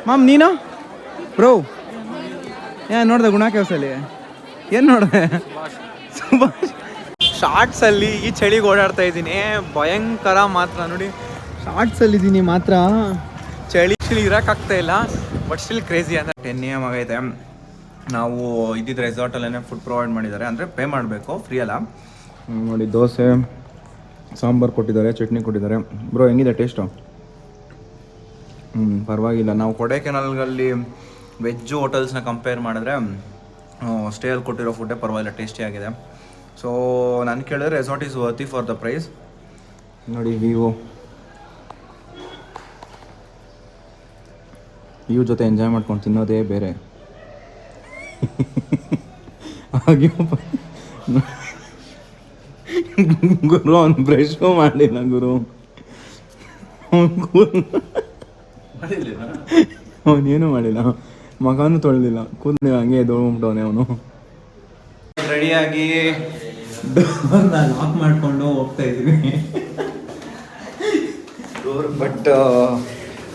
Ma'am ನೀನು bro ಏನು ನೋಡಿದೆ ಗುಣ ಕೆಲಸಲ್ಲಿ ಏನು ನೋಡಿದೆ ಸುಭಾಷ್ ಶಾರ್ಟ್ಸಲ್ಲಿ ಈ ಚಳಿಗೆ ಓಡಾಡ್ತಾ ಇದ್ದೀನಿ ಭಯಂಕರ ಮಾತ್ರ ನೋಡಿ ಶಾರ್ಟ್ಸಲ್ಲಿದ್ದೀನಿ ಮಾತ್ರ ಚಳಿ ಇರೋಕ್ಕಾಗ್ತಾ ಇಲ್ಲ ಬಟ್ ಸ್ಟಿಲ್ ಕ್ರೇಜಿ ಅಂದರೆ 10 AM ಆಗೈತೆ ನಾವು ಇದ್ದಿದ್ದ ರೆಸಾರ್ಟಲ್ಲೇ ಫುಡ್ ಪ್ರೊವೈಡ್ ಮಾಡಿದ್ದಾರೆ ಅಂದರೆ ಪೇ ಮಾಡಬೇಕು ಫ್ರೀ ಅಲ್ಲ ನೋಡಿ ದೋಸೆ ಸಾಂಬಾರು ಕೊಟ್ಟಿದ್ದಾರೆ ಚಟ್ನಿ ಕೊಟ್ಟಿದ್ದಾರೆ ಬ್ರೋ ಹೆಂಗಿದೆ ಟೇಸ್ಟು ಪರವಾಗಿಲ್ಲ ನಾವು ಕೊಡೈಕೆನಾಲಲ್ಲಿ ವೆಜ್ಜು ಹೋಟೆಲ್ಸ್ನ ಕಂಪೇರ್ ಮಾಡಿದ್ರೆ ಸ್ಟೇಯಲ್ಲಿ ಕೊಟ್ಟಿರೋ ಫುಡ್ಡೇ ಪರವಾಗಿಲ್ಲ ಟೇಸ್ಟಿ ಆಗಿದೆ ಸೊ ನಾನು ಕೇಳಿದ್ರೆ resort is worthy for the price ನೋಡಿ ವ್ಯೂ ಜೊತೆ ಎಂಜಾಯ್ ಮಾಡ್ಕೊಂಡು ತಿನ್ನೋದೇ ಬೇರೆ ಹಾಗೆ ಗುರು ಅವ್ನು ಬ್ರಷು ಮಾಡಿಲ್ಲ ಗುರು ಅವನೇನು ಮಾಡಿಲ್ಲ ಮಗನೂ ತೊಳೆದಿಲ್ಲ ಕೂದಲು ಹಂಗೆ ಎದ್ದೋಗ್ಬಿಟ್ಟವನೆ ಅವನು ರೆಡಿಯಾಗಿ ಲಾಕ್ ಮಾಡಿಕೊಂಡು ಹೋಗ್ತಾ ಇದ್ದೀವಿ ಬಟ್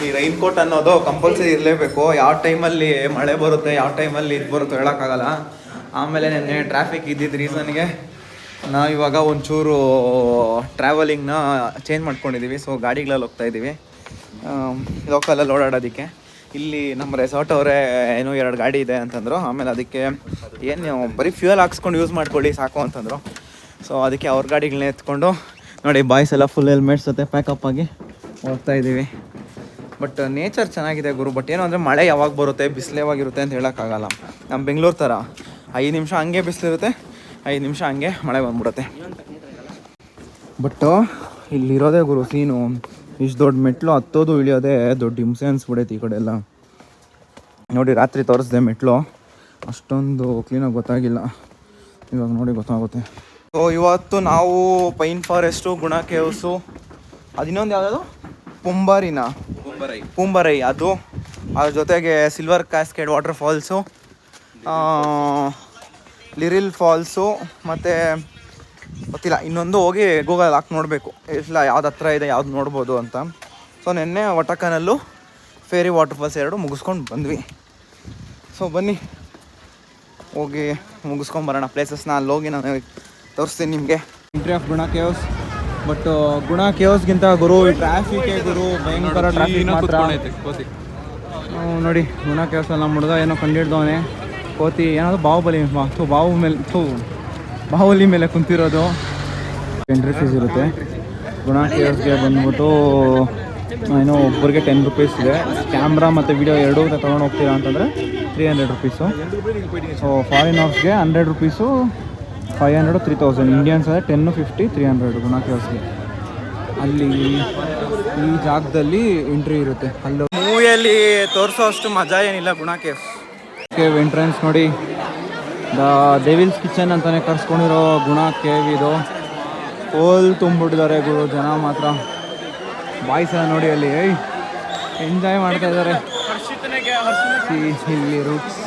ಈ ರೈನ್ ಕೋಟ್ ಅನ್ನೋದು ಕಂಪಲ್ಸರಿ ಇರಲೇಬೇಕು ಯಾವ ಟೈಮಲ್ಲಿ ಮಳೆ ಬರುತ್ತೆ ಯಾವ ಟೈಮಲ್ಲಿ ಇದು ಬರುತ್ತೋ ಹೇಳೋಕ್ಕಾಗಲ್ಲ ಆಮೇಲೆ ನೆನ್ನೆ ಟ್ರಾಫಿಕ್ ಇದ್ದಿದ್ದ ರೀಸನ್ಗೆ ನಾವು ಇವಾಗ ಒಂಚೂರು ಟ್ರಾವೆಲಿಂಗ್ನ ಚೇಂಜ್ ಮಾಡ್ಕೊಂಡಿದ್ದೀವಿ ಸೊ ಗಾಡಿಗಳಲ್ಲಿ ಹೋಗ್ತಾ ಇದ್ದೀವಿ ಲೋಕಲಲ್ಲಿ ಓಡಾಡೋದಕ್ಕೆ ಇಲ್ಲಿ ನಮ್ಮ ರೆಸಾರ್ಟ್ ಅವರೇ ಏನೋ 2 ಗಾಡಿ ಇದೆ ಅಂತಂದರು ಆಮೇಲೆ ಅದಕ್ಕೆ ಏನು ಬರೀ ಫ್ಯೂಯಲ್ ಹಾಕ್ಸ್ಕೊಂಡು ಯೂಸ್ ಮಾಡ್ಕೊಳ್ಳಿ ಸಾಕು ಅಂತಂದರು ಸೊ ಅದಕ್ಕೆ ಅವ್ರ ಗಾಡಿಗಳನ್ನ ಎತ್ಕೊಂಡು ನೋಡಿ ಬಾಯ್ಸ್ ಎಲ್ಲ ಫುಲ್ ಹೆಲ್ಮೆಟ್ಸ್ ಜೊತೆ ಪ್ಯಾಕಪ್ ಆಗಿ ಹೋಗ್ತಾ ಇದ್ದೀವಿ ಬಟ್ ನೇಚರ್ ಚೆನ್ನಾಗಿದೆ ಗುರು ಬಟ್ ಏನು ಅಂದರೆ ಮಳೆ ಯಾವಾಗ ಬರುತ್ತೆ ಬಿಸಿಲು ಯಾವಾಗಿರುತ್ತೆ ಅಂತ ಹೇಳೋಕ್ಕಾಗಲ್ಲ ನಮ್ಮ ಬೆಂಗಳೂರು ಥರ 5 ನಿಮಿಷ ಹಂಗೆ ಬಿಸಿಲಿರುತ್ತೆ 5 ನಿಮಿಷ ಹಂಗೆ ಮಳೆ ಬಂದ್ಬಿಡುತ್ತೆ ಬಟ್ ಇಲ್ಲಿರೋದೇ ಗುರು ಸೀನು ಇಷ್ಟು ದೊಡ್ಡ ಮೆಟ್ಲು ಹತ್ತೋದು ಇಳಿಯೋದೇ ದೊಡ್ಡ ಹಿಂಸೆ ಅನ್ಸ್ಬಿಡೈತೆ ಈ ಕಡೆ ಎಲ್ಲ ನೋಡಿ ರಾತ್ರಿ ತೋರಿಸ್ದೆ ಮೆಟ್ಲು ಅಷ್ಟೊಂದು ಕ್ಲೀನಾಗಿ ಗೊತ್ತಾಗಿಲ್ಲ ಇವಾಗ ನೋಡಿ ಗೊತ್ತಾಗುತ್ತೆ ಸೊ ಇವತ್ತು ನಾವು ಪೈನ್ ಫಾರೆಸ್ಟು ಗುಣ ಕೇವ್ಸು ಅದಿನ್ನೊಂದು ಯಾವುದಾದ್ರು ಪುಂಬರೈ ಅದು ಅದ್ರ ಜೊತೆಗೆ silver cascade water falls Liril falls ಮತ್ತು ಗೊತ್ತಿಲ್ಲ ಇನ್ನೊಂದು ಹೋಗಿ ಗೂಗಲ್ ಹಾಕಿ ನೋಡಬೇಕು ಇಲ್ಲ ಯಾವ್ದು ಹತ್ರ ಇದೆ ಯಾವ್ದು ನೋಡ್ಬೋದು ಅಂತ ಸೊ ನೆನ್ನೆ ವಟಕನಲ್ಲೂ ಫೇರಿ ವಾಟರ್ ಫಾಲ್ಸ್ 2 ಮುಗಿಸ್ಕೊಂಡು ಬಂದ್ವಿ ಸೊ ಬನ್ನಿ ಹೋಗಿ ಮುಗಿಸ್ಕೊಂಬರೋಣ ಪ್ಲೇಸಸ್ನ ಅಲ್ಲಿ ಹೋಗಿ ನಾನು ತೋರಿಸ್ತೀನಿ ನಿಮಗೆ ಎಂಟ್ರಿ ಆಫ್ ಗುಣ ಕೇವ್ಸ್ ಬಟ್ ಗುಣ ಕೇವ್ಸ್ಗಿಂತ ಗುರು ಈ ಟ್ರಾಫಿಕ್ ಗುರು ಭಯಂಕರ ಟ್ರಾಫಿಕ್ ಮಾತ್ರ ನೋಡಿ ಗುಣ ಕೇವ್ಸ್ ನಮ್ಮ ಹುಡುಗ ಏನೋ ಕಂಡಿಡ್ದವನೆ ಕೋತಿ ಏನಾದರೂ ಬಾಹುಬಲಿ ಮೇಲೆ ಕುಂತಿರೋದು ಎಂಟ್ರಿ ಫೀಸ್ ಇರುತ್ತೆ ಗುಣ ಕೇವ್ಸ್ಗೆ ಬಂದ್ಬಿಟ್ಟು ಏನೋ ಒಬ್ಬರಿಗೆ 10 ರೂಪೀಸ್ ಇದೆ ಕ್ಯಾಮ್ರಾ ಮತ್ತು ವಿಡಿಯೋ ಎರಡೂ ತೊಗೊಂಡು ಹೋಗ್ತೀರಾ ಅಂತಂದರೆ 300 ರೂಪೀಸು ಸೊ ಫಾರಿನರ್ಸ್ಗೆ 100 ರೂಪೀಸು 500 3000 ಇಂಡಿಯನ್ಸ್ ಆದರೆ 10 50 300 ಗುಣ ಕೇವ್ಸ್ಗೆ ಅಲ್ಲಿ ಈ ಜಾಗದಲ್ಲಿ ಎಂಟ್ರಿ ಇರುತ್ತೆ ಅಲ್ಲಿ ಮೂವಿಯಲ್ಲಿ ತೋರಿಸೋ ಅಷ್ಟು ಮಜಾ ಏನಿಲ್ಲ ಗುಣ ಕೇವ್ ಎಂಟ್ರೆನ್ಸ್ ನೋಡಿ ದ ಡೆವಿಲ್ಸ್ ಕಿಚನ್ ಅಂತಲೇ ಕರ್ಸ್ಕೊಂಡಿರೋ ಗುಣ ಕೇವ್ ಇದು ಫುಲ್ ತುಂಬಿಟ್ಟಿದ್ದಾರೆ ಗುರು ಜನ ಮಾತ್ರ ಬಾಯ್ಸ್ ಎಲ್ಲ ನೋಡಿ ಅಲ್ಲಿ ಎಂಜಾಯ್ ಮಾಡ್ತಾ ಇದ್ದಾರೆ ಇಲ್ಲಿ roots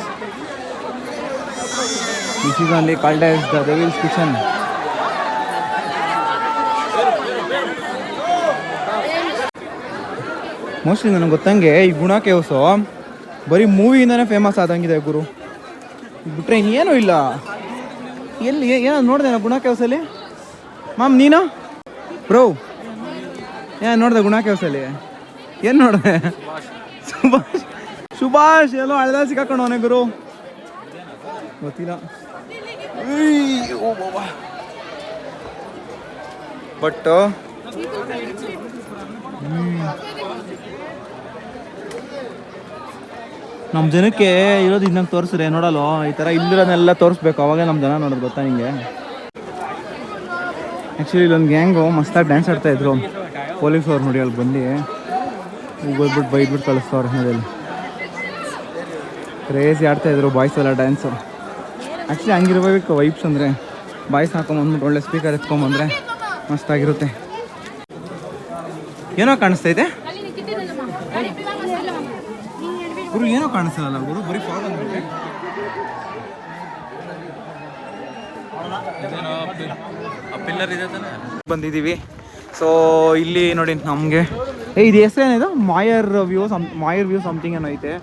this is only called as the devils kitchen mostly ನನಗೆ ಗೊತ್ತಂಗೆ ಈ ಗುಣ ಕೇವ್ಸು ಬರೀ ಮೂವಿಯಿಂದನೇ ಫೇಮಸ್ ಆದಂಗಿದೆ ಗುರು ಬಿಟ್ರೆ ಇನ್ನೇನೂ ಇಲ್ಲ ಎಲ್ಲಿ ಏನೋ ನೋಡಿದೆ ನಾ ಗುಣ ಕೇವ್ಸಲ್ಲಿ ಮಾಮ್ ನೀನು ಬ್ರೋ ಏನು ನೋಡಿದೆ ಗುಣ ಕೇವ್ಸಲ್ಲಿ ಏನು ನೋಡಿದೆ ಸುಭಾಷ್ ಎಲ್ಲೋ ಹಳ್ದಲ್ಲಿ ಸಿಕ್ಕಾಕೊಂಡು ಅವನೇ ಗುರು ಗೊತ್ತಿಲ್ಲ ಬಟ್ ನಮ್ಮ ಜನಕ್ಕೆ ಇರೋದು ಇನ್ನಂಗೆ ತೋರಿಸ್ರೆ ನೋಡಲ್ಲ ಈ ಥರ ಇಲ್ಲಿರೋದನ್ನೆಲ್ಲ ತೋರಿಸ್ಬೇಕು ಅವಾಗೇ ನಮ್ಮ ಜನ ನೋಡೋದು ಗೊತ್ತಾ ನಿಮಗೆ ಆ್ಯಕ್ಚುಲಿ ಇಲ್ಲೊಂದು ಗ್ಯಾಂಗು ಮಸ್ತಾಗಿ ಡ್ಯಾನ್ಸ್ ಆಡ್ತಾಯಿದ್ರು ಪೊಲೀಸವ್ರು ನೋಡಿ ಅಲ್ಲಿ ಬಂದು ಹೋಗ್ಬಿಟ್ಟು ಬೈದ್ಬಿಟ್ಟು ಕಳಿಸ್ತವ್ರು ಮನೆಯಲ್ಲಿ ಕ್ರೇಜಿ ಆಡ್ತಾಯಿದ್ರು ಬಾಯ್ಸ್ ಎಲ್ಲ ಡ್ಯಾನ್ಸು ಆ್ಯಕ್ಚುಲಿ ಹಂಗಿರ್ಬೇಕು ವೈಬ್ಸ್ ಅಂದರೆ ಬಾಯ್ಸ್ ಹಾಕೊಂಬಂದ್ಬಿಟ್ಟು ಒಳ್ಳೆ ಸ್ಪೀಕರ್ ಎತ್ಕೊಂಬಂದರೆ ಮಸ್ತಾಗಿರುತ್ತೆ ಏನೋ ಕಾಣಿಸ್ತೈತೆ ಗುರು ಏನೋ ಕಾಣಿಸ್ತಲ್ಲ ಗುರು ಬರೀ ಫಾಗ್ ಅಂದ್ಬಿಟ್ಟೆ ಪಿಲ್ಲರ್ ಇದೆ ಬಂದಿದ್ದೀವಿ ಸೊ ಇಲ್ಲಿ ನೋಡಿ ನಮಗೆ ಇದು ಹೆಸರೇನಿದು ಮಾಯರ್ ವ್ಯೂ ಸಮಥಿಂಗ್ ಏನೋ ಐತೆ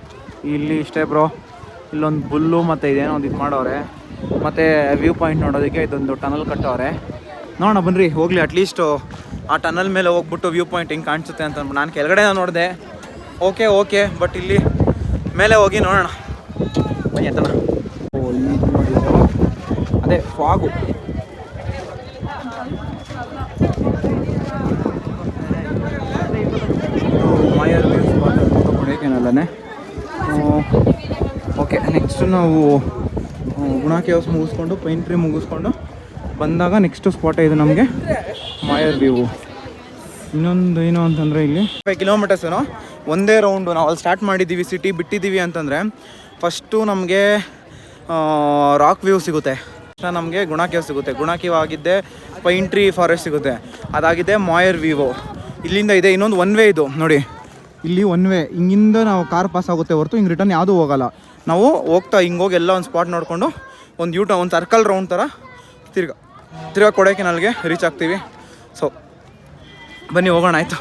ಇಲ್ಲಿ. ಇಷ್ಟೇ ಬ್ರೋ, ಇಲ್ಲೊಂದು ಬುಲ್ಲು ಮತ್ತು ಇದೇನೋ ಒಂದು ಇದು ಮಾಡೋರೆ. ಮತ್ತು ವ್ಯೂ ಪಾಯಿಂಟ್ ನೋಡೋದಕ್ಕೆ ಇದೊಂದು ಟನಲ್ ಕಟ್ಟೋರೆ. ನೋಡೋಣ ಬನ್ನಿರಿ ಹೋಗಲಿ. ಅಟ್ಲೀಸ್ಟು ಆ ಟನಲ್ ಮೇಲೆ ಹೋಗ್ಬಿಟ್ಟು ವ್ಯೂ ಪಾಯಿಂಟ್ ಹಿಂಗೆ ಕಾಣಿಸುತ್ತೆ ಅಂತ ಅಂದ್ಬಿಟ್ಟು ನಾನು ಕೆಳಗಡೆ ನೋಡಿದೆ. ಓಕೆ ಬಟ್ ಇಲ್ಲಿ ಮೇಲೆ ಹೋಗಿ ನೋಡೋಣ ಬನ್ನಿ ಅಂತಣ್ಣ. ಓ ಇಲ್ಲಿ ನೋಡಿ, ಅದೇ ಫಾಗು. ಮಾಯರ್ ವ್ಯೂ ಸ್ಪಾಟ್ ಕೊಡೈಕೆನಲ್ಲೇ. ಓಕೆ, ನೆಕ್ಸ್ಟ್ ನಾವು ಗುಣಾ ಕೇವ್ಸ್ ಮುಗಿಸ್ಕೊಂಡು ಪೈನ್ ಟ್ರೀ ಮುಗಿಸ್ಕೊಂಡು ಬಂದಾಗ ನೆಕ್ಸ್ಟ್ ಸ್ಪಾಟ್ ಇದು ನಮಗೆ ಮಾಯರ್ ವ್ಯೂ. ಇನ್ನೊಂದು ಏನು ಅಂತಂದರೆ ಇಲ್ಲಿ 5 ಕಿಲೋಮೀಟರ್ಸೇನೋ ಒಂದೇ ರೌಂಡು ನಾವು ಅಲ್ಲಿ ಸ್ಟಾರ್ಟ್ ಮಾಡಿದ್ದೀವಿ, ಸಿಟಿ ಬಿಟ್ಟಿದ್ದೀವಿ ಅಂತಂದರೆ ಫಸ್ಟು ನಮಗೆ ರಾಕ್ ವ್ಯೂ ಸಿಗುತ್ತೆ, ನಮಗೆ ಗುಣಾ ಕೇವ್ ಸಿಗುತ್ತೆ. ಗುಣಾ ಕೇವ್ ಆಗಿದ್ದೆ ಪೈನ್ ಟ್ರೀ ಫಾರೆಸ್ಟ್ ಸಿಗುತ್ತೆ, ಅದಾಗಿದೆ ಮಾಯರ್ ವ್ಯೂ. ಇಲ್ಲಿಂದ ಇದೆ ಇನ್ನೊಂದು ಒನ್ ವೇ. ಇದು ನೋಡಿ, ಇಲ್ಲಿ ಒನ್ ವೇ ಹಿಂಗಿಂದ ನಾವು ಕಾರ್ ಪಾಸ್ ಆಗುತ್ತೆ ಹೊರತು ಹಿಂಗೆ ರಿಟರ್ನ್ ಯಾವುದೂ ಹೋಗೋಲ್ಲ. ನಾವು ಹೋಗ್ತಾ ಹಿಂಗೆ ಹೋಗಿ ಎಲ್ಲ ಒಂದು ಸ್ಪಾಟ್ ನೋಡಿಕೊಂಡು ಒಂದು ಸರ್ಕಲ್ ರೌಂಡ್ ಥರ ತಿರ್ಗಾ ಕೊಡೈಕೆನಾಲ್ಗೆ ರೀಚ್ ಆಗ್ತೀವಿ. ಸೊ ಬನ್ನಿ ಹೋಗೋಣ ಆಯಿತು.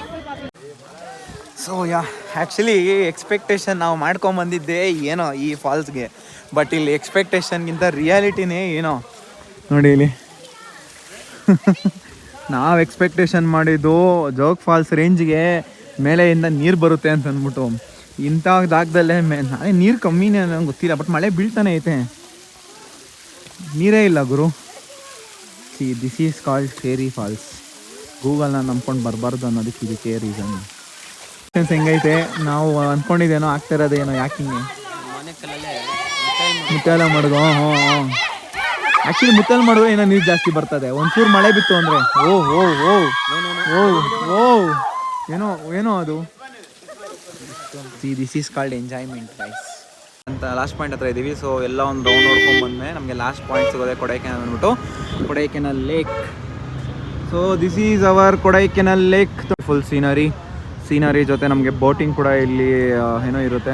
ಸೊ ಆ್ಯಕ್ಚುಲಿ ಎಕ್ಸ್ಪೆಕ್ಟೇಷನ್ ನಾವು ಮಾಡ್ಕೊಂಬಂದಿದ್ದೆ ಏನೋ ಈ ಫಾಲ್ಸ್ಗೆ, ಬಟ್ ಇಲ್ಲಿ ಎಕ್ಸ್ಪೆಕ್ಟೇಷನ್ಗಿಂತ ರಿಯಾಲಿಟಿನೇ ಏನೋ ನೋಡಿ. ಇಲ್ಲಿ ನಾವು ಎಕ್ಸ್ಪೆಕ್ಟೇಷನ್ ಮಾಡಿದ್ದು ಜೋಗ್ ಫಾಲ್ಸ್ ರೇಂಜ್ಗೆ ಮೇಲೆಯಿಂದ ನೀರು ಬರುತ್ತೆ ಅಂತ ಅಂದ್ಬಿಟ್ಟು, ಇಂಥ ಜಾಗದಲ್ಲೇ ನಾಳೆ ನೀರು ಕಮ್ಮಿನೇ ನಂಗೆ ಗೊತ್ತಿಲ್ಲ, ಬಟ್ ಮಳೆ ಬೀಳ್ತಾನೆ ಐತೆ, ನೀರೇ ಇಲ್ಲ ಗುರು. This is called fairy falls. ಗೂಗಲ್ನ ನಂಬ್ಕೊಂಡು ಬರಬಾರ್ದು ಅನ್ನೋದಕ್ಕೆ ಇದಕ್ಕೆ ರೀಸನ್. ಹೆಂಗೈತೆ ನಾವು ಅಂದ್ಕೊಂಡಿದ್ದೇನೋ ಆಗ್ತಿರೋದೇನೋ, ಯಾಕೆ ಹಿಂಗೆ ಮುತ್ತೆಲ್ಲ ಮಾಡೋದು. ಆ್ಯಕ್ಚುಲಿ ಮುತ್ತಲ್ ಮಾಡಿದ್ರೆ ಏನೋ ನೀರು ಜಾಸ್ತಿ ಬರ್ತದೆ, ಒಂಚೂರು ಮಳೆ ಬಿತ್ತು ಅಂದರೆ ಏನೋ ಅದು. This is called enjoyment guys ಅಂತ. ಲಾಸ್ಟ್ ಪಾಯಿಂಟ್ ಹತ್ರ ಇದ್ದೀವಿ. ಸೊ ಎಲ್ಲ ಒಂದು ರೌಂಡ್ ನೋಡ್ಕೊಂಡು ಬಂದ್ಮೇಲೆ ನಮಗೆ ಲಾಸ್ಟ್ ಪಾಯಿಂಟ್ ಸಿಗೋದೆ ಕೊಡೈಕೆನಾಲ್ ಅಂದ್ಬಿಟ್ಟು Kodaikanal lake. So this is our Kodaikanal lake. Full scenery ಜೊತೆ ನಮಗೆ ಬೋಟಿಂಗ್ ಕೂಡ ಇಲ್ಲಿ ಏನೋ ಇರುತ್ತೆ.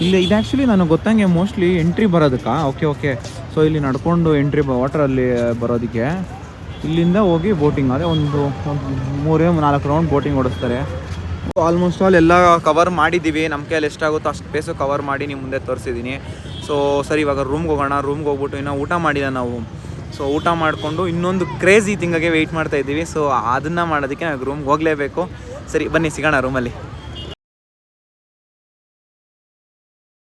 ಇಲ್ಲಿ ಇದು ಆ್ಯಕ್ಚುಲಿ ನನಗೆ ಗೊತ್ತಂಗೆ ಮೋಸ್ಟ್ಲಿ ಎಂಟ್ರಿ ಬರೋದಕ್ಕೆ. ಓಕೆ ಸೊ ಇಲ್ಲಿ ನಡ್ಕೊಂಡು ಎಂಟ್ರಿ ವಾಟರಲ್ಲಿ ಬರೋದಕ್ಕೆ ಇಲ್ಲಿಂದ ಹೋಗಿ ಬೋಟಿಂಗ್ ಅದೇ ಒಂದು 3-4 ರೌಂಡ್ ಬೋಟಿಂಗ್ ಓಡಿಸ್ತಾರೆ. ಆಲ್ಮೋಸ್ಟ್ ಆಲ್ ಎಲ್ಲ ಕವರ್ ಮಾಡಿದ್ದೀವಿ. ನಮ್ಮ ಕೈಯಲ್ಲಿ ಎಷ್ಟಾಗುತ್ತೋ ಅಷ್ಟು ಪ್ಲೇಸು ಕವರ್ ಮಾಡಿ ನಿಮ್ಮ ಮುಂದೆ ತೋರಿಸಿದ್ದೀನಿ. ಸೊ ಸರಿ, ಇವಾಗ ರೂಮ್ಗೆ ಹೋಗೋಣ. ರೂಮ್ಗೆ ಹೋಗ್ಬಿಟ್ಟು ಇನ್ನೂ ಊಟ ಮಾಡಿಲ್ಲ ನಾವು. ಸೊ ಊಟ ಮಾಡಿಕೊಂಡು ಇನ್ನೊಂದು ಕ್ರೇಜಿ ಥಿಂಗಾಗೆ ವೆಯ್ಟ್ ಮಾಡ್ತಾ ಇದ್ದೀವಿ. ಸೊ ಅದನ್ನು ಮಾಡೋದಕ್ಕೆ ನಾವು ರೂಮ್ಗೆ ಹೋಗಲೇಬೇಕು. ಸರಿ ಬನ್ನಿ ಸಿಗೋಣ ರೂಮಲ್ಲಿ.